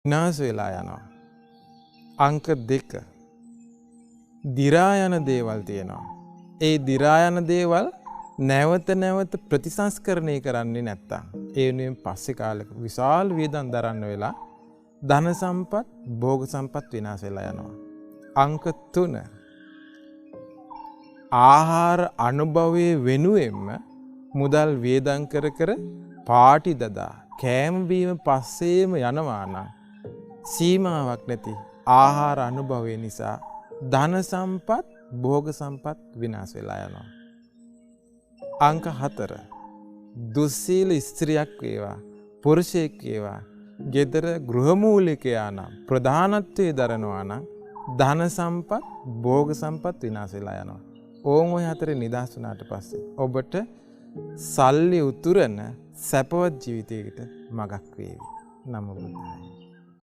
විනාශ වෙලා යනවා. අංක 2 දි รา යන දේවල් තියෙනවා. ඒ දි รา යන දේවල් නැවත නැවත ප්‍රතිසංස්කරණය කරන්නේ නැත්තම් ඒ වෙනුවෙන් පස්සේ කාලෙක විශාල වියදම් දරන්න වෙලා ධන සම්පත් භෝග සම්පත් විනාශ වෙලා යනවා. අංක 3 ආහාර අනුභවයේ වෙනුවෙන්ම මුදල් වියදම් කර කර පාටි දදා කෑම බීම පස්සේම යනවා නම් සීමාවක් නැති ආහාර අනුභවය නිසා ධන සම්පත් භෝග සම්පත් විනාශ වෙලා යනවා. අංක 4 දුස්සීල ස්ත්‍රියක් වේවා පුරුෂයෙක් වේවා ගෙදර ගෘහමූලිකයා නම් ප්‍රධානත්වයේ දරනවා නම් ධන සම්පත් භෝග සම්පත් විනාශ වෙලා යනවා. ඕන් ඔය හතරේ නිදහස් වුණාට පස්සේ ඔබට සල්ලි උතුරන සැපවත් ජීවිතයකට මගක් වේවි. නමෝ බුද්ධාය.